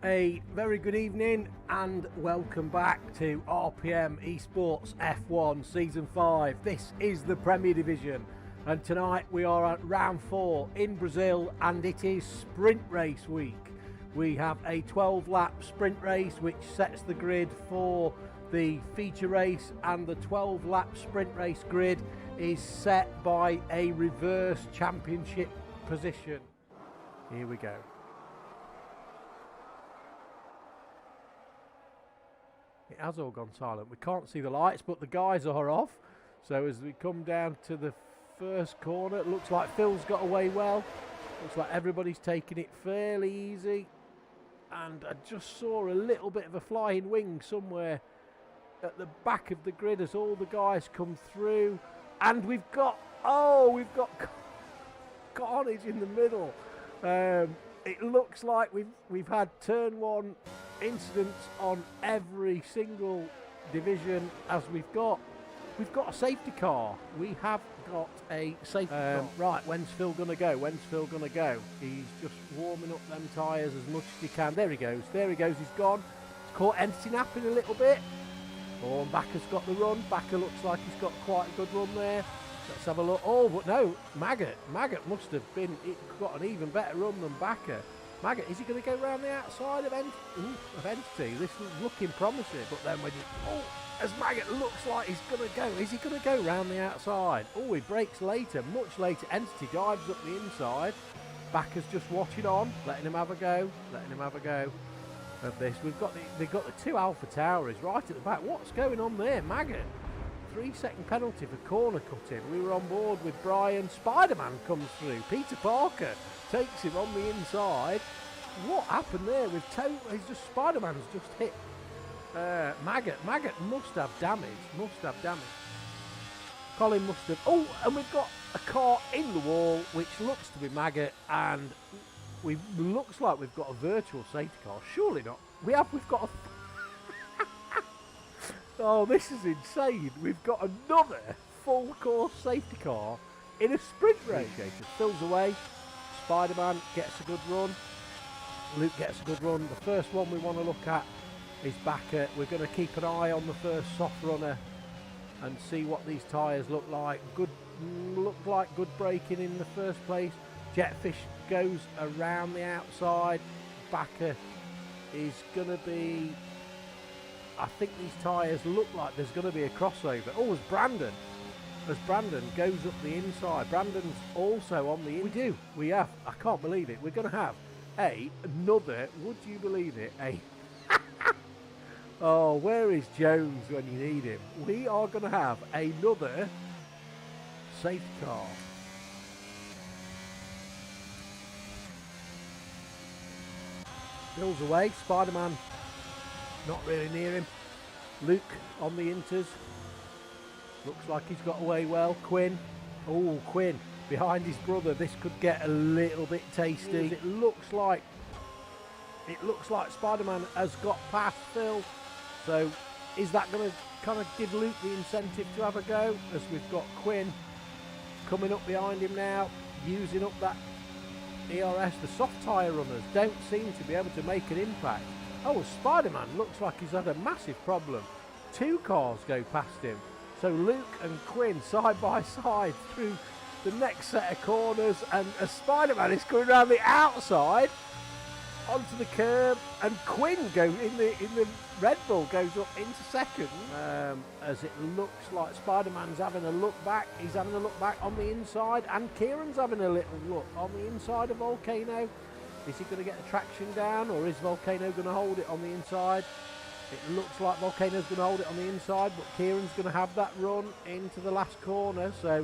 A very good evening and welcome back to RPM Esports F1 Season 5. This is the Premier Division and tonight we are at round 4 in Brazil and it is sprint race week. We have a 12-lap sprint race which sets the grid for the feature race, and the 12-lap sprint race grid is set by a reverse championship position. Here we go. It has all gone silent. We can't see the lights, but the guys are off. So as we come down to the first corner, it looks like Phil's got away well. Looks like everybody's taking it fairly easy. And I just saw a little bit of a flying wing somewhere at the back of the grid as all the guys come through. And we've got carnage in the middle. It looks like we've had turn 1 incidents on every single division as we've got a safety car. We have got a safety car. Right, when's Phil gonna go? He's just warming up them tyres as much as he can. There he goes, he's gone. He's caught Entity napping a little bit. Oh, and Backer's got the run. Backer looks like he's got quite a good run there. Let's have a look. Oh, but no, Maggot must have got an even better run than Backer. Maggot, is he going to go around the outside of Entity? This is looking promising, but then as Maggot looks like he's going to go, is he going to go round the outside? Oh, he brakes later, much later. Entity dives up the inside. Backer's just watching on, letting him have a go of this. They've got the 2 Alpha Tauris right at the back. What's going on there, Maggot? 3-second penalty for corner cutting. We were on board with Brian. Spider-Man comes through. Peter Parker takes him on the inside. What happened there with Spider-Man's just hit Maggot. Maggot must have damage. Colin must have. Oh, and we've got a car in the wall which looks to be Maggot, and looks like we've got a virtual safety car. Surely not. We've got a. Oh, this is insane. We've got another full course safety car in a sprint race. Phil's away. Spider-Man gets a good run. Luke gets a good run. The first one we want to look at is Backer. We're going to keep an eye on the first soft runner and see what these tyres look like. Good braking in the first place. Jetfish goes around the outside. Backer is going to be... I think these tyres look like there's going to be a crossover. Oh, as Brandon goes up the inside. Brandon's also on the inside. We have, I can't believe it, we're going to have another, would you believe it, oh, where is Jones when you need him? We are going to have another safety car. Bill's away, Spider-Man not really near him. Luke on the inters. Looks like he's got away well. Quinn. Oh, Quinn behind his brother. This could get a little bit tasty. It looks like Spider-Man has got past Phil. So is that going to kind of give Luke the incentive to have a go? As we've got Quinn coming up behind him now, using up that ERS. The soft tyre runners don't seem to be able to make an impact. Oh, Spider-Man looks like he's had a massive problem. 2 cars go past him. So Luke and Quinn side by side through the next set of corners, and as Spider-Man is coming around the outside onto the curb, and Quinn in the Red Bull goes up into second. As it looks like Spider-Man's having a look back. He's having a look back on the inside, and Kieran's having a little look on the inside of Volcano. Is he going to get the traction down, or is Volcano going to hold it on the inside? It looks like Volcano's going to hold it on the inside, but Kieran's going to have that run into the last corner. So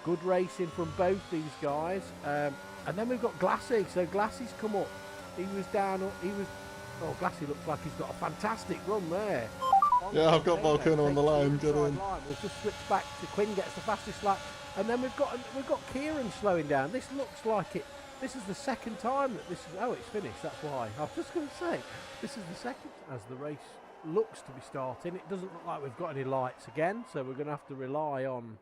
good racing from both these guys. And then we've got Glassy. So Glassy's come up. Glassy looks like he's got a fantastic run there. Yeah, I've got Volcano on the line. Get in. We'll just switch back to Quinn gets the fastest lap, and then we've got Kieran slowing down. This looks like it. This is the second time that this is... Oh, it's finished, that's why. I was just going to say, this is the second... As the race looks to be starting, it doesn't look like we've got any lights again, so we're going to have to rely on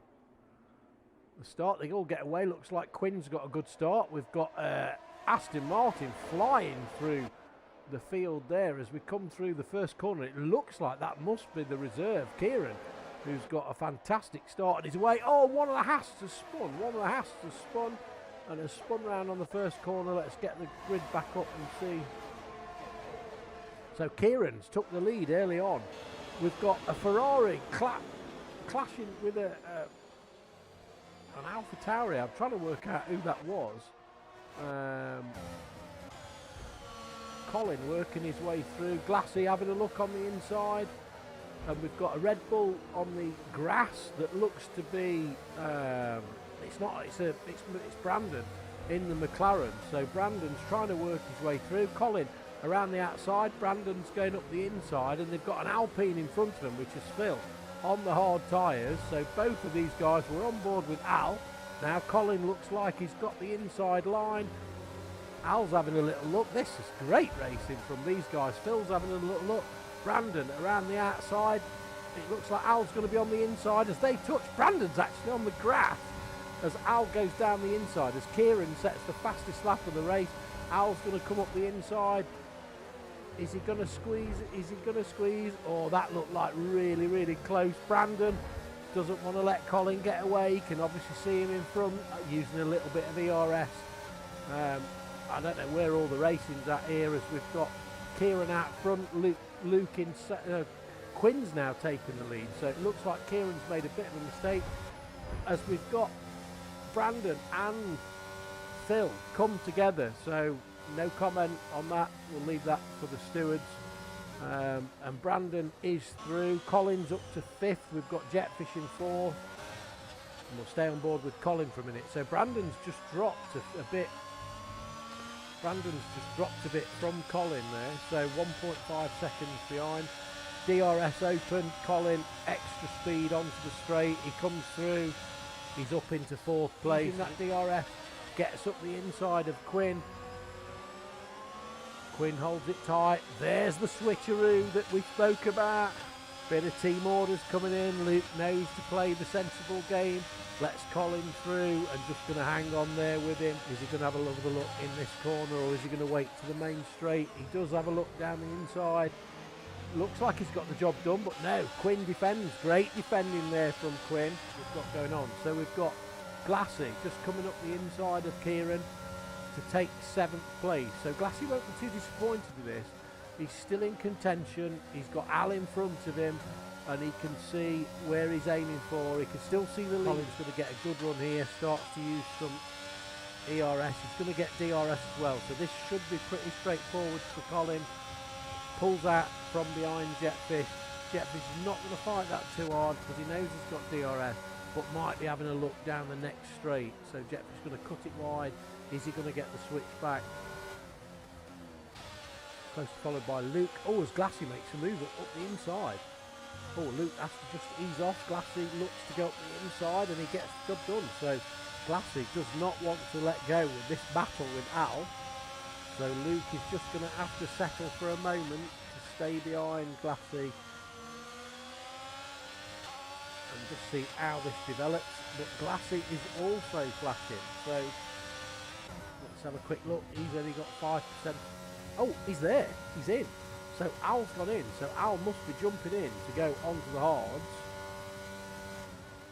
the start. They all get away. Looks like Quinn's got a good start. We've got Aston Martin flying through the field there as we come through the first corner. It looks like that must be the reserve, Kieran, who's got a fantastic start on his way. Oh, one of the Haas has spun, and has spun round on the first corner. Let's get the grid back up and see. So Kieran's took the lead early on. We've got a Ferrari clashing with an AlphaTauri. I'm trying to work out who that was. Colin working his way through. Glassy having a look on the inside. And we've got a Red Bull on the grass that looks to be it's Brandon in the McLaren. So Brandon's trying to work his way through. Colin around the outside, Brandon's going up the inside, and they've got an Alpine in front of them, which is Phil on the hard tyres. So both of these guys were on board with Al. Now Colin looks like he's got the inside line. Al's having a little look. This is great racing from these guys. Phil's having a little look. Brandon around the outside. It looks like Al's going to be on the inside as they touch. Brandon's actually on the grass as Al goes down the inside. As Kieran sets the fastest lap of the race, Al's going to come up the inside. Is he going to squeeze? Is he going to squeeze? Oh, that looked like really, really close. Brandon doesn't want to let Colin get away. You can obviously see him in front using a little bit of ERS. I don't know where all the racing's at here as we've got Kieran out front, Luke in, Quinn's now taking the lead. So it looks like Kieran's made a bit of a mistake as we've got Brandon and Phil come together. So no comment on that. We'll leave that for the stewards. And Brandon is through. Colin's up to 5th. We've got Jetfish in 4th. And we'll stay on board with Colin for a minute. So Brandon's just dropped a bit. Brandon's just dropped a bit from Colin there. So 1.5 seconds behind. DRS open. Colin extra speed onto the straight. He comes through. He's up into 4th place. That DRS gets up the inside of Quinn. Quinn holds it tight. There's the switcheroo that we spoke about. Bit of team orders coming in. Luke knows to play the sensible game. Lets Colin through and just going to hang on there with him. Is he going to have a look in this corner, or is he going to wait to the main straight? He does have a look down the inside. Looks like he's got the job done, but no. Quinn defends. Great defending there from Quinn. We've got going on. So we've got Glassy just coming up the inside of Kieran to take 7th place. So Glassy won't be too disappointed with this. He's still in contention. He's got Al in front of him, and he can see where he's aiming for. He can still see the lead. Colin's going to get a good run here. Starts to use some ERS. He's going to get DRS as well. So this should be pretty straightforward for Colin. Pulls out from behind Jetfish. Jetfish is not going to fight that too hard because he knows he's got DRS, but might be having a look down the next straight. So Jetfish is going to cut it wide. Is he going to get the switch back? Closely followed by Luke. Oh, as Glassy makes a move up the inside. Oh, Luke has to just ease off. Glassy looks to go up the inside and he gets the job done. So Glassy does not want to let go with this battle with Al. So Luke is just going to have to settle for a moment to stay behind Glassy and just see how this develops. But Glassy is also flashing. So let's have a quick look. He's only got 5%. Oh, he's there. He's in. So Al's gone in. So Al must be jumping in to go onto the hards.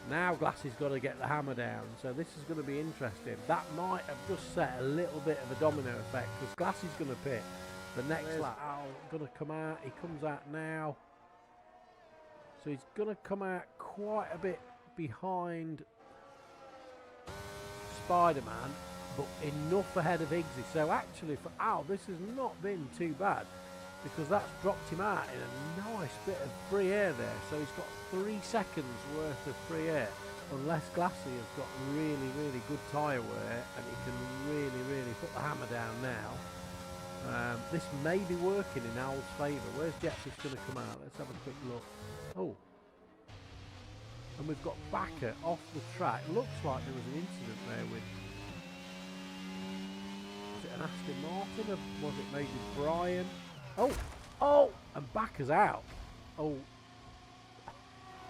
Now Glassy's got to get the hammer down. So this is going to be interesting. That might have just set a little bit of a domino effect because Glassy's going to pit the next lap. Al going to come out. He comes out now. So he's going to come out quite a bit behind Spider-Man, but enough ahead of Iggsy. So actually for Al, this has not been too bad because that's dropped him out in a nice bit of free air there. So he's got 3 seconds worth of free air, unless Glassy has got really, really good tyre wear and he can really, really put the hammer down now. This may be working in Al's favour. Where's Jetfish going to come out? Let's have a quick look. Oh. And we've got Backer off the track. Looks like there was an incident there with... Was it an Aston Martin or was it maybe Brian? Oh! Oh! And Backer's out. Oh.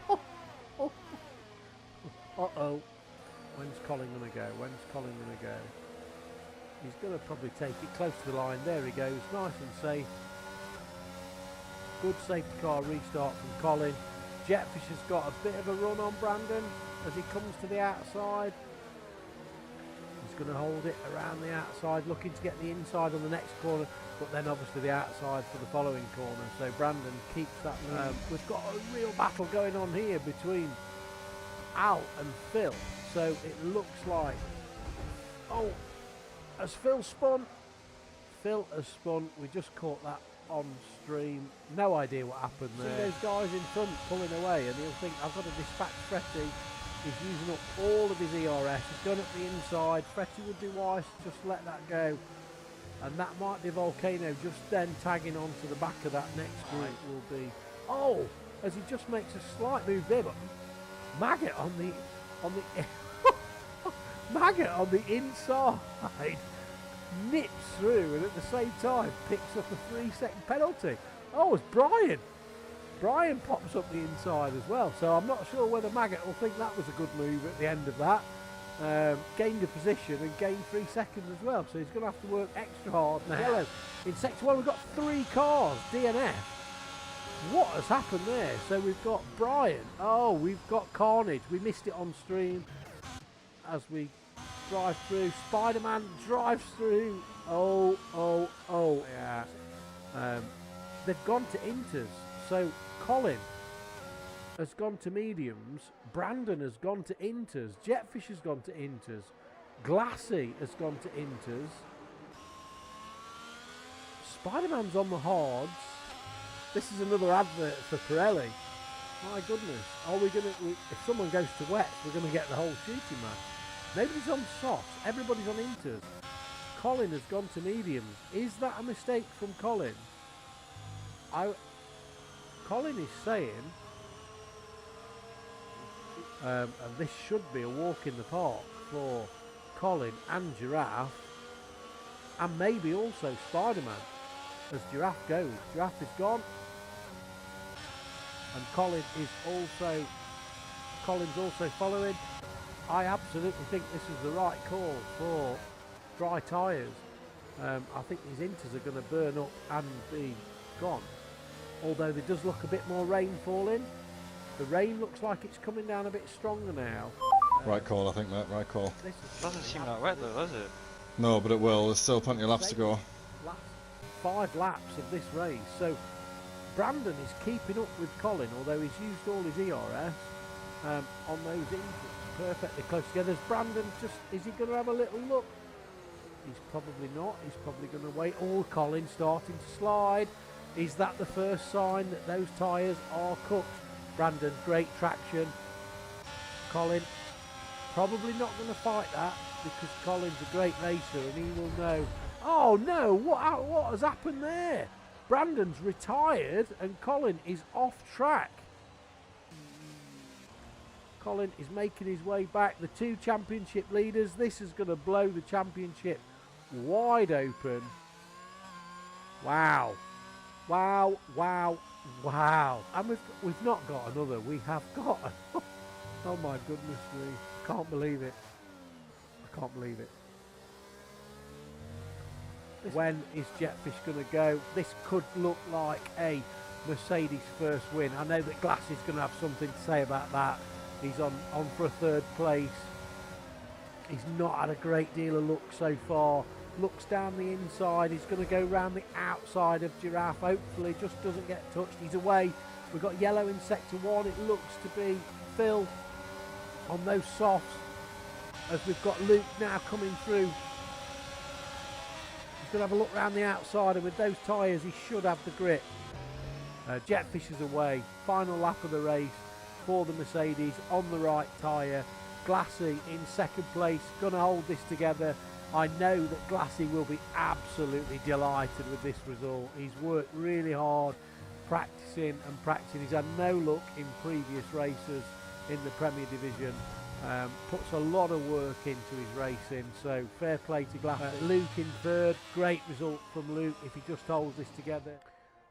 Oh. Oh. Uh-oh. When's Colin going to go? When's Colin going to go? He's going to probably take it close to the line. There he goes, nice and safe. Good safety car restart from Colin. Jetfish has got a bit of a run on Brandon as he comes to the outside. He's going to hold it around the outside, looking to get the inside on the next corner, but then obviously the outside for the following corner. So Brandon keeps that lead. We've got a real battle going on here between Al and Phil. So it looks like, oh, has Phil spun? Phil has spun. We just caught that on stream. No idea what happened there. See those guys in front pulling away, and he'll think, I've got to dispatch Fretty. He's using up all of his ERS. He's gone up the inside. Fretty would be wise to just let that go. And that might be Volcano just then tagging onto the back of that next group will be. Oh, as he just makes a slight move there, but Maggot on the Maggot on the inside nips through and at the same time picks up a 3-second penalty. Oh, it's Brian. Brian pops up the inside as well. So I'm not sure whether Maggot will think that was a good move at the end of that. Gained a position and gained 3 seconds as well. So he's going to have to work extra hard now. Yellow. In Sector 1 we've got 3 cars, DNF. What has happened there? So we've got Brian. Oh, we've got Carnage. We missed it on stream as we drive through. Spider-Man drives through. Oh. Yeah. They've gone to inters. So Colin has gone to mediums. Brandon has gone to inters. Jetfish has gone to inters. Glassy has gone to inters. Spider-Man's on the hards. This is another advert for Pirelli. My goodness. Are we going to... If someone goes to wet, we're going to get the whole shooting match. Nobody's on softs. Everybody's on inters. Colin has gone to mediums. Is that a mistake from Colin? Colin is saying... and this should be a walk in the park for Colin and Giraffe. And maybe also Spider-Man. As Giraffe goes. Giraffe is gone. And Colin's also following. I absolutely think this is the right call for dry tyres. I think these inters are going to burn up and be gone. Although there does look a bit more rain falling. The rain looks like it's coming down a bit stronger now. Right call, I think, Matt. Right call. Doesn't seem that wet though, does it? No, but it will. There's still plenty of laps to go. 5 laps of this race. So Brandon is keeping up with Colin, although he's used all his ERS on those inters. Perfectly close together. Is Brandon is he going to have a little look? He's probably not. He's probably going to wait. Oh, Colin starting to slide. Is that the first sign that those tyres are cooked? Brandon, great traction. Colin, probably not going to fight that because Colin's a great racer and he will know. Oh no, what has happened there? Brandon's retired and Colin is off track. Colin is making his way back. The 2 championship leaders. This is going to blow the championship wide open. Wow. Wow. And we've not got another. We have got a, oh my goodness me. Can't believe it. I can't believe it. When is Jetfish going to go? This could look like a Mercedes first win. I know that Glassy's going to have something to say about that. He's on for a 3rd place. He's not had a great deal of luck so far. Looks down the inside. He's going to go round the outside of Giraffe. Hopefully just doesn't get touched. He's away. We've got yellow in Sector 1. It looks to be Phil on those softs. As we've got Luke now coming through. He's going to have a look round the outside, and with those tyres he should have the grip. Jetfish is away. Final lap of the race for the Mercedes on the right tyre. Glassy in 2nd place. Going to hold this together. I know that Glassy will be absolutely delighted with this result. He's worked really hard practicing. He's had no luck in previous races in the Premier Division. Puts a lot of work into his racing, so fair play to Glassy. Luke in 3rd, great result from Luke if he just holds this together.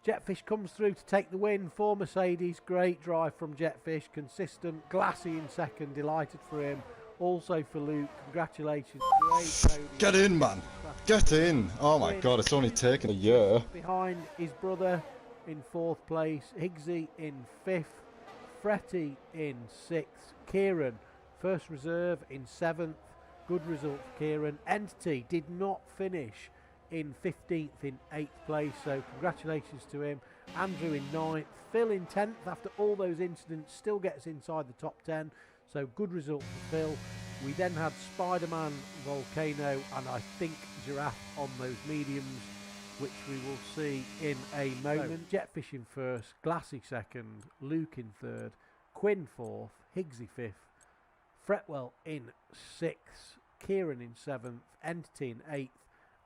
Jetfish comes through to take the win for Mercedes. Great drive from Jetfish, consistent. Glassy in 2nd, delighted for him. Also for Luke, congratulations. Great podium. Get in, man. Get in! Oh my god, it's only taken a year. Behind his brother in 4th place, Higgsy in 5th, Fretty in 6th, Kieran first reserve in 7th. Good result for Kieran. Entity did not finish in 15th in 8th place, so congratulations to him. Andrew in 9th, Phil in 10th after all those incidents, still gets inside the top 10, so good result for Phil. We then had Spider-Man, Volcano, and I think Giraffe on those mediums, which we will see in a moment. Jetfish in 1st, Glassy 2nd, Luke in 3rd, Quinn 4th, Higgsy 5th, Fretwell in 6th, Kieran in 7th, Entity in 8th,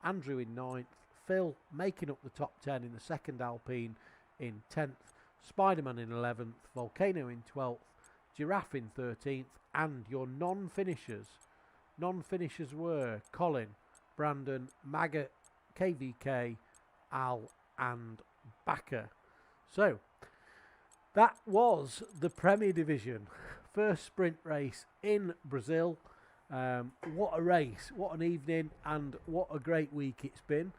Andrew in 9th, Phil making up the top 10 in the 2nd Alpine in 10th, Spider-Man in 11th, Volcano in 12th, Giraffe in 13th, and your non-finishers. Non-finishers were Colin, Brandon, Maggot, KVK, Al and Backer. So, that was the Premier Division. First sprint race in Brazil. What a race, what an evening, and what a great week it's been.